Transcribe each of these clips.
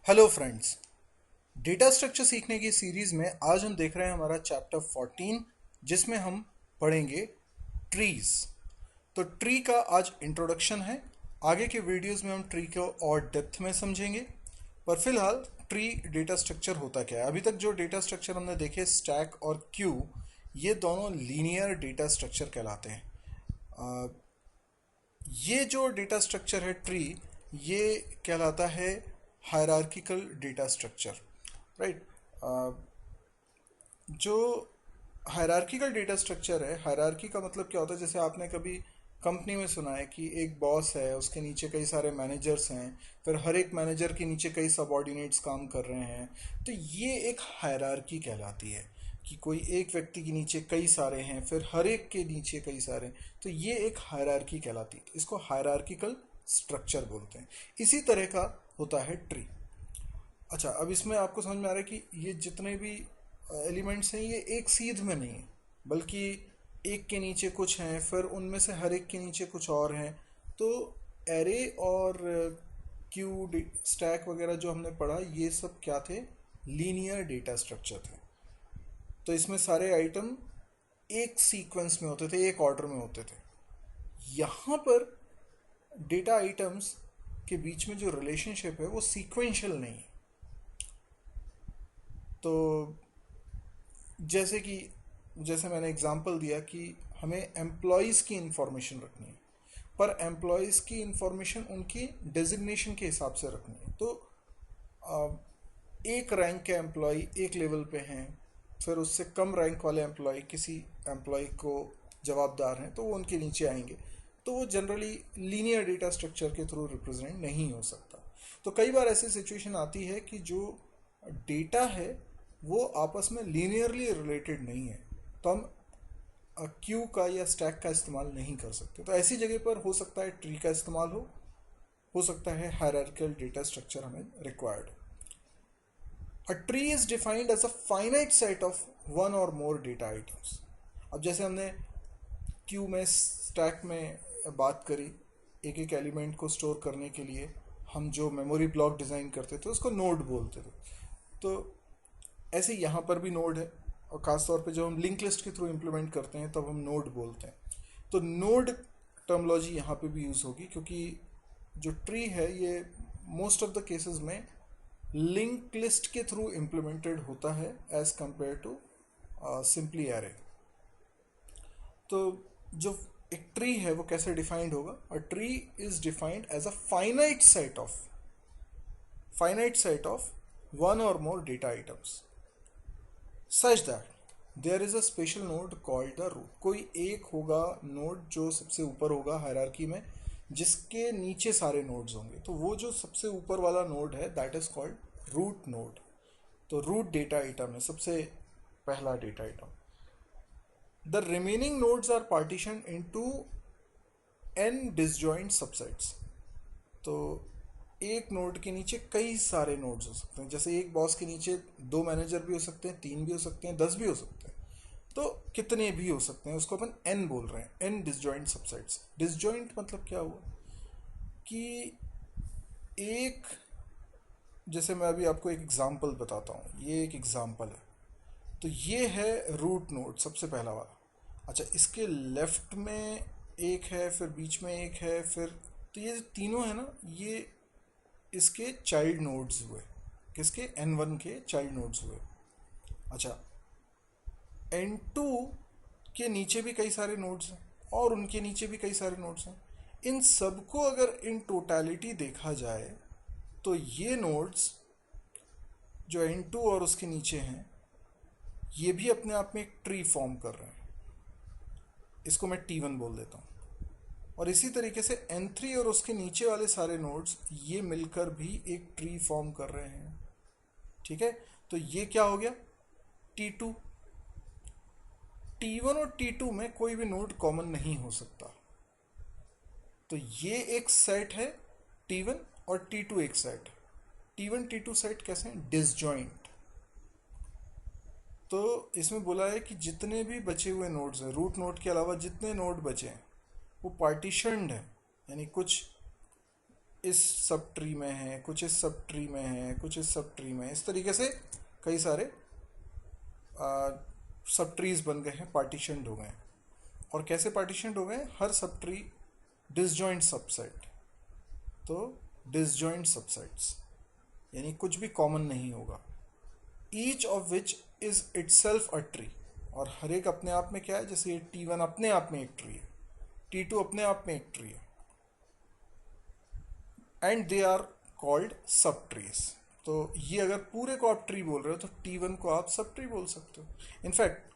Hello friends. Data structure सीखने की series में आज हम देख रहे हैं हमारा चैप्टर 14, जिसमें हम पढ़ेंगे ट्रीज। तो ट्री का आज इंट्रोडक्शन है। आगे के वीडियोस में हम ट्री को और डेप्थ में समझेंगे। पर फिलहाल ट्री डेटा स्ट्रक्चर होता क्या है। अभी तक जो डेटा स्ट्रक्चर हमने देखे, स्टैक और क्यू, ये दोनों लीनियर डेटा स्ट्रक्चर कहलाते हैं। अ, ये जो डेटा स्ट्रक्चर है ट्री, ये कहलाता है हायरार्किकल डेटा स्ट्रक्चर, राइट। जो हायरार्किकल डेटा स्ट्रक्चर है, हायरार्की का मतलब क्या होता है, जैसे आपने कभी कंपनी में सुना है कि एक बॉस है, उसके नीचे कई सारे मैनेजर्स हैं, फिर हर एक मैनेजर के नीचे कई सबऑर्डिनेट्स काम कर रहे हैं। तो ये एक हायरार्की कहलाती है कि कोई एक व्यक्ति के नीचे कई सारे हैं, फिर हर एक के नीचे कई सारे हैं। तो ये एक हायरार्की कहलाती है, इसको हायरार्किकल स्ट्रक्चर बोलते हैं। इसी तरह का होता है ट्री। अच्छा, अब इसमें आपको समझ में आ रहा है कि ये जितने भी एलिमेंट्स हैं, ये एक सीध में नहीं है, बल्कि एक के नीचे कुछ हैं, फिर उनमें से हर एक के नीचे कुछ और हैं। तो एरे और क्यू, स्टैक वगैरह जो हमने पढ़ा, ये सब क्या थे? लीनियर डेटा स्ट्रक्चर थे। तो इसमें सारे आइटम एक सीक्वेंस में होते थे, एक ऑर्डर में होते थे। यहाँ पर डेटा आइटम्स के बीच में जो रिलेशनशिप है वो सीक्वेंशियल नहीं है। तो जैसे कि जैसे मैंने एग्जांपल दिया कि हमें एम्प्लॉयज़ की इंफॉर्मेशन रखनी है, पर एम्प्लॉयज़ की इंफॉर्मेशन उनकी डेजिग्नेशन के हिसाब से रखनी है। तो एक रैंक के एम्प्लॉय एक लेवल पे हैं, फिर उससे कम रैंक वाले एम्प्लॉय किसी एम्प्लॉय को जवाबदार हैं, तो वो उनके नीचे आएंगे। तो वो जनरली लीनियर डेटा स्ट्रक्चर के थ्रू रिप्रेजेंट नहीं हो सकता। तो कई बार ऐसी सिचुएशन आती है कि जो डेटा है वो आपस में लीनियरली रिलेटेड नहीं है, तो हम क्यू का या स्टैक का इस्तेमाल नहीं कर सकते। तो ऐसी जगह पर हो सकता है ट्री का इस्तेमाल हो सकता है हायरार्किकल डेटा स्ट्रक्चर हमें required. A tree is defined as a finite set of one और मोर डेटा आइटम्स। अब जैसे हमने क्यू में, स्टैक में बात करी, एक एक एलिमेंट को स्टोर करने के लिए हम जो मेमोरी ब्लॉक डिज़ाइन करते थे उसको नोड बोलते थे। तो ऐसे यहाँ पर भी नोड है, और ख़ास तौर पे जब हम लिंक लिस्ट के थ्रू इम्प्लीमेंट करते हैं तब हम नोड बोलते हैं। तो नोड टर्मोलॉजी यहाँ पे भी यूज़ होगी, क्योंकि जो ट्री है ये मोस्ट ऑफ द केसेस में लिंक लिस्ट के थ्रू इम्प्लीमेंटेड होता है as compare to simply array. तो जो एक ट्री है वो कैसे डिफाइंड होगा? A tree is defined as a finite set of one और more data items such that there is a special node called the root. कोई एक होगा नोड जो सबसे ऊपर होगा हायरार्की में, जिसके नीचे सारे नोड्स होंगे। तो वो जो सबसे ऊपर वाला नोड है, that is called root node. तो रूट डेटा आइटम है सबसे पहला data item. The remaining nodes are partition into n disjoint subsets. तो एक नोड के नीचे कई सारे नोड्स हो सकते हैं। जैसे एक बॉस के नीचे दो मैनेजर भी हो सकते हैं, तीन भी हो सकते हैं, 10 भी हो सकते हैं। तो कितने भी हो सकते हैं, उसको अपन एन बोल रहे हैं, एन डिसजॉइंट सबसेट्स। डिसजॉइंट मतलब क्या हुआ कि एक, जैसे मैं अभी आपको एक एग्जांपल बताता हूँ, ये एक एग्जांपल है। तो ये है रूट नोड, सबसे पहला वाला। अच्छा, इसके लेफ्ट में एक है, फिर बीच में एक है, फिर, तो ये जो तीनों है ना, ये इसके चाइल्ड नोड्स हुए। किसके? N1 के चाइल्ड नोड्स हुए। अच्छा, N2 के नीचे भी कई सारे नोड्स हैं, और उनके नीचे भी कई सारे नोड्स हैं। इन सबको अगर इन टोटलिटी देखा जाए, तो ये नोड्स जो N2 और उसके नीचे हैं, ये भी अपने आप में एक ट्री फॉर्म कर रहे हैं। इसको मैं T1 बोल देता हूँ। और इसी तरीके से N3 और उसके नीचे वाले सारे नोड्स, ये मिलकर भी एक ट्री फॉर्म कर रहे हैं। ठीक है, तो ये क्या हो गया? T2। T1 और T2 में कोई भी नोड कॉमन नहीं हो सकता। तो ये एक सेट है T1, और T2 एक सेट। T1 T2 सेट कैसे हैं? डिसजॉइंट। तो इसमें बोला है कि जितने भी बचे हुए नोड्स हैं, रूट नोड के अलावा जितने नोड बचे हैं, वो पार्टीशनड हैं। यानी कुछ इस सब ट्री में है, कुछ इस सब ट्री में है, कुछ इस सब ट्री में है। इस तरीके से कई सारे सब ट्रीज बन गए हैं, पार्टीशनड हो गए हैं। और कैसे पार्टीशनड हो गए हैं? हर सब ट्री डिसजॉइंट सबसेट। तो डिसजॉइंट सबसेट्स यानी कुछ भी कॉमन नहीं होगा। Each of which is itself a tree. और हर एक अपने आप में क्या है? जैसे ये T1 अपने आप में एक ट्री है, T2 अपने आप में एक ट्री है, एंड दे आर कॉल्ड सब ट्रीज। तो ये अगर पूरे को आप ट्री बोल रहे हो तो T1 को आप सब ट्री बोल सकते हो। इनफैक्ट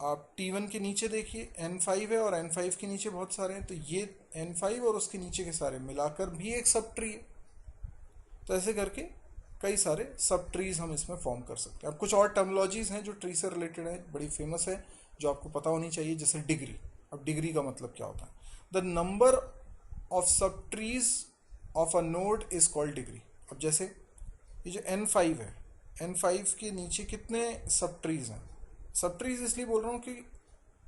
आप T1 के नीचे देखिए N5 है और N5 के नीचे बहुत सारे हैं, तो ये N5 और उसके नीचे के सारे मिलाकर भी एक सब ट्री है। तो ऐसे करके कई सारे सब ट्रीज हम इसमें फॉर्म कर सकते हैं। अब कुछ और टर्मोलॉजीज हैं जो ट्री से रिलेटेड है, बड़ी फेमस है, जो आपको पता होनी चाहिए, जैसे डिग्री। अब डिग्री का मतलब क्या होता है? द नंबर ऑफ सब trees of a node is called degree. अब जैसे ये जो N5 है, N5 के नीचे कितने सब ट्रीज हैं? सब ट्रीज इसलिए बोल रहा हूँ कि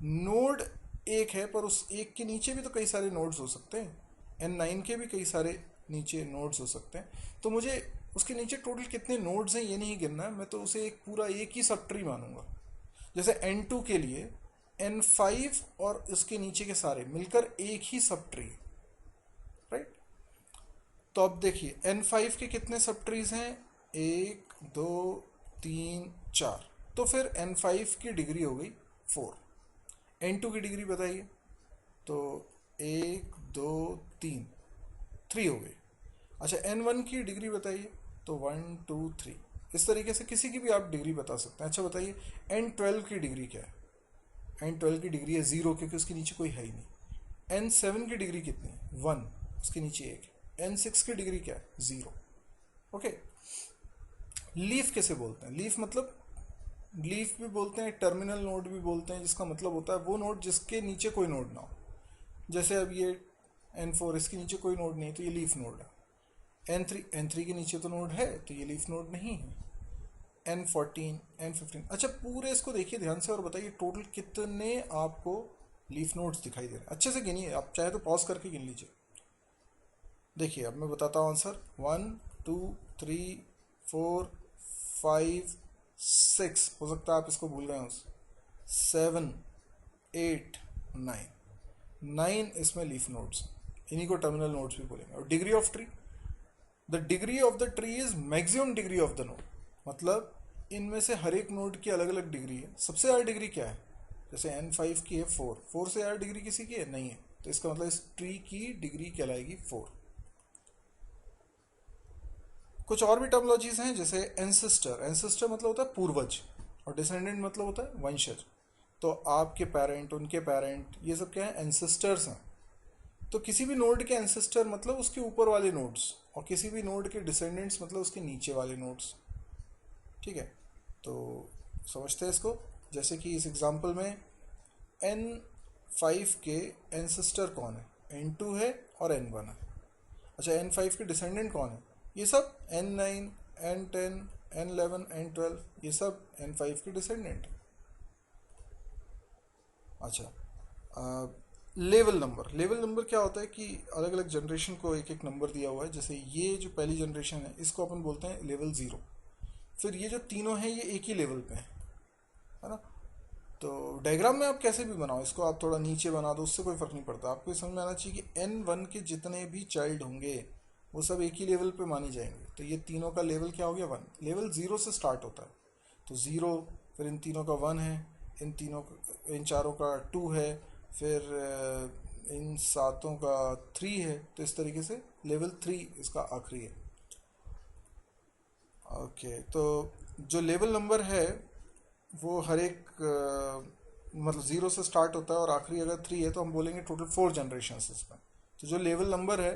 नोड एक है, पर उस एक के नीचे भी तो कई सारे नोड्स हो सकते हैं। N9 के भी कई सारे नीचे नोड्स हो सकते हैं। तो मुझे उसके नीचे टोटल कितने नोड्स हैं ये नहीं गिनना है, मैं तो उसे एक पूरा एक ही सब ट्री मानूंगा। जैसे N2 के लिए N5 और उसके नीचे के सारे मिलकर एक ही सब ट्री, राइट? तो अब देखिए N5 के कितने सब ट्रीज हैं? 1 2 3 4। तो फिर N5 की डिग्री हो गई 4। N2 की डिग्री बताइए। तो 1 2 3, 3 हो गई। अच्छा N1 की डिग्री बताइए। तो 1 2 3। इस तरीके से किसी की भी आप डिग्री बता सकते हैं। अच्छा बताइए N12 की डिग्री क्या है? N12 की डिग्री है 0, क्योंकि उसके नीचे कोई है ही नहीं। N7 की डिग्री कितनी है? 1, उसके नीचे 1 है। N6 की डिग्री क्या है? 0। ओके। लीफ कैसे बोलते हैं? लीफ मतलब लीफ भी बोलते हैं, टर्मिनल नोड भी बोलते हैं, जिसका मतलब होता है वो नोड जिसके नीचे कोई नोड ना हो। जैसे अब ये N4, इसके नीचे कोई नोड नहीं है तो ये लीफ नोड है। N3 के नीचे तो नोड है तो ये लीफ नोड नहीं है। N14 N15। अच्छा पूरे इसको देखिए ध्यान से और बताइए टोटल कितने आपको लीफ नोड्स दिखाई दे रहे हैं। अच्छे से गिनिए, आप चाहे तो पॉज करके गिन लीजिए। देखिए अब मैं बताता हूँ आंसर। 1 2 3 4 5 6, हो सकता है आप इसको भूल गए हो। 7 8 9, 9 इसमें लीफ नोड्स, इन्हीं को टर्मिनल नोड्स भी बोलेंगे। और degree of tree, the degree of the tree is maximum degree of the node. मतलब इनमें से हर एक नोड की अलग अलग डिग्री है। सबसे ज़्यादा डिग्री क्या है? जैसे N5 की है 4, 4 से ज़्यादा डिग्री किसी की है नहीं है, तो इसका मतलब इस ट्री की डिग्री कहलाएगी 4। कुछ और भी टर्मोलॉजीज हैं, जैसे एंसेस्टर। एंसेस्टर मतलब होता है पूर्वज, और डिसेंडेंट मतलब होता है वंशज। तो आपके पेरेंट, उनके पेरेंट, ये सब क्या है? एंसेस्टर्स हैं। तो किसी भी नोड के एंसेस्टर मतलब उसके ऊपर वाले नोड्स, और किसी भी नोड के डिसेंडेंट्स मतलब उसके नीचे वाले नोड्स। ठीक है, तो समझते हैं इसको। जैसे कि इस एग्जांपल में N5 के एंसेस्टर कौन है? N2 है और N1 है। अच्छा N5 के डिसेंडेंट कौन है? ये सब N9 N10 N11 N12, ये सब N5 के डिसेंडेंट है। अच्छा लेवल नंबर। लेवल नंबर क्या होता है कि अलग अलग जनरेशन को एक एक नंबर दिया हुआ है। जैसे ये जो पहली जनरेशन है इसको अपन बोलते हैं लेवल 0। फिर ये जो तीनों हैं ये एक ही लेवल पे है ना? तो डायग्राम में आप कैसे भी बनाओ इसको, आप थोड़ा नीचे बना दो, उससे कोई फ़र्क नहीं पड़ता। आपको समझ में आना चाहिए कि N1 के जितने भी चाइल्ड होंगे वो सब एक ही लेवल पे माने जाएंगे। तो ये तीनों का लेवल क्या हो गया? 1। लेवल 0 से स्टार्ट होता है, तो 0, फिर इन तीनों का 1 है, इन चारों का 2 है, फिर इन सातों का 3 है। तो इस तरीके से लेवल 3 इसका आखिरी है। ओके, तो जो लेवल नंबर है वो हर एक मतलब 0 से स्टार्ट होता है और आखिरी अगर 3 है तो हम बोलेंगे टोटल 4 जनरेशन इसमें। तो जो लेवल नंबर है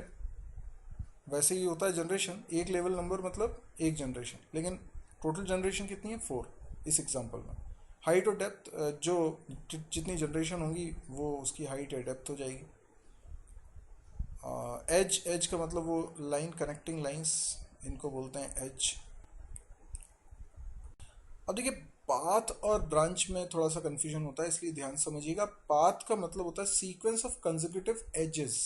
वैसे ही होता है जनरेशन, एक लेवल नंबर मतलब एक जनरेशन, लेकिन टोटल जनरेशन कितनी है? 4 इस एग्जांपल में। हाइट और डेप्थ, जो जितनी जनरेशन होंगी वो उसकी हाइट या डेप्थ हो जाएगी। एज, एज का मतलब वो लाइन, कनेक्टिंग लाइंस, इनको बोलते हैं एज। अब देखिए पाथ और ब्रांच में थोड़ा सा कंफ्यूजन होता है, इसलिए ध्यान समझिएगा। पाथ का मतलब होता है sequence of consecutive edges.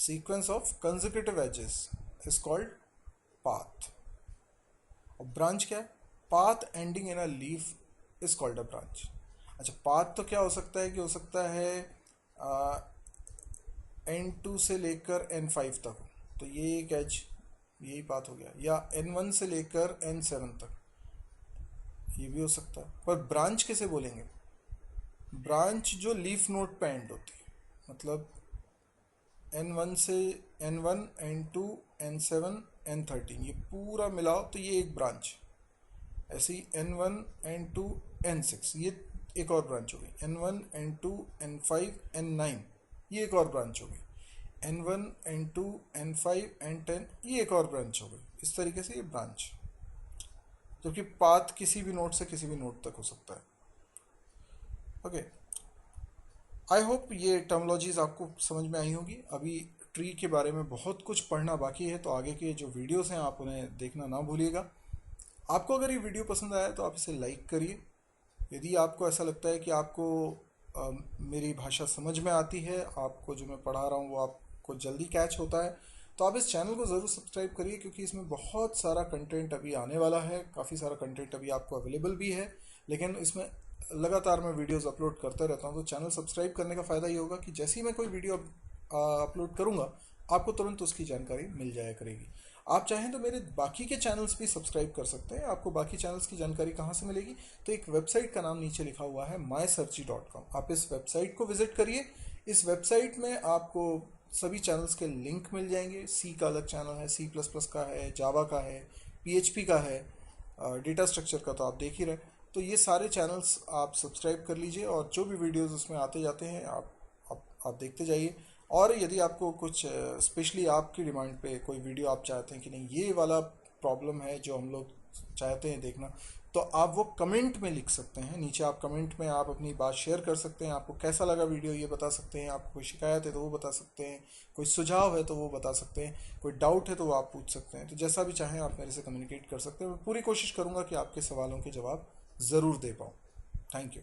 Sequence of consecutive edges is called path. और ब्रांच क्या है? Path ending in a leaf is called a branch. अच्छा, पाथ तो क्या हो सकता है कि हो सकता है N2 से लेकर N5 तक हो, तो ये एक एज, यही पाथ हो गया। या N1 से लेकर N7 तक, ये भी हो सकता है। पर ब्रांच किसे बोलेंगे? ब्रांच जो लीफ नोड पे एंड होती है, मतलब N1 से N1, N2, N7, N13, ये पूरा मिलाओ तो ये एक ब्रांच। ऐसे ही N1, N2, N6, ये एक और ब्रांच हो गई। N1, N2, N5, N9, ये एक और ब्रांच हो गई। N1, N2, N5, N10, ये एक और ब्रांच हो गई। इस तरीके से ये ब्रांच, जबकि पाथ किसी भी नोड से किसी भी नोड तक हो सकता है। ओके, आई होप ये टर्मोलॉजीज आपको समझ में आई होगी। अभी ट्री के बारे में बहुत कुछ पढ़ना बाकी है, तो आगे के जो वीडियोस हैं आप उन्हें देखना ना भूलिएगा। आपको अगर ये वीडियो पसंद आया तो आप इसे लाइक करिए। यदि आपको ऐसा लगता है कि आपको मेरी भाषा समझ में आती है, आपको जो मैं पढ़ा रहा हूँ वो आपको जल्दी कैच होता है, तो आप इस चैनल को ज़रूर सब्सक्राइब करिए, क्योंकि इसमें बहुत सारा कंटेंट अभी आने वाला है। काफ़ी सारा कंटेंट अभी आपको अवेलेबल भी है, लेकिन इसमें लगातार मैं वीडियोस अपलोड करता रहता हूँ। तो चैनल सब्सक्राइब करने का फ़ायदा ये होगा कि जैसे ही मैं कोई वीडियो अपलोड करूँगा, आपको तुरंत उसकी जानकारी मिल जाया करेगी। आप चाहें तो मेरे बाकी के चैनल्स भी सब्सक्राइब कर सकते हैं। आपको बाकी चैनल्स की जानकारी कहाँ से मिलेगी? तो एक वेबसाइट का नाम नीचे लिखा हुआ है mysearchy.com, आप इस वेबसाइट को विजिट करिए। इस वेबसाइट में आपको सभी चैनल्स के लिंक मिल जाएंगे। सी का अलग चैनल है, C++ का है, जावा का है, PHP का है, डेटा स्ट्रक्चर का तो आप देख ही रहे। तो ये सारे चैनल्स आप सब्सक्राइब कर लीजिए, और जो भी वीडियोस उसमें आते जाते हैं आप देखते जाइए। और यदि आपको कुछ स्पेशली आपकी डिमांड पे कोई वीडियो आप चाहते हैं कि नहीं ये वाला प्रॉब्लम है जो हम लोग चाहते हैं देखना, तो आप वो कमेंट में लिख सकते हैं। नीचे आप कमेंट में आप अपनी बात शेयर कर सकते हैं। आपको कैसा लगा वीडियो ये बता सकते हैं, आपको कोई शिकायत है तो वो बता सकते हैं, कोई सुझाव है तो वो बता सकते हैं, कोई डाउट है तो वो आप पूछ सकते हैं। तो जैसा भी चाहें आप मेरे से कम्युनिकेट कर सकते हैं। मैं पूरी कोशिश करूँगा कि आपके सवालों के जवाब ज़रूर दे पाऊँ। Thank you.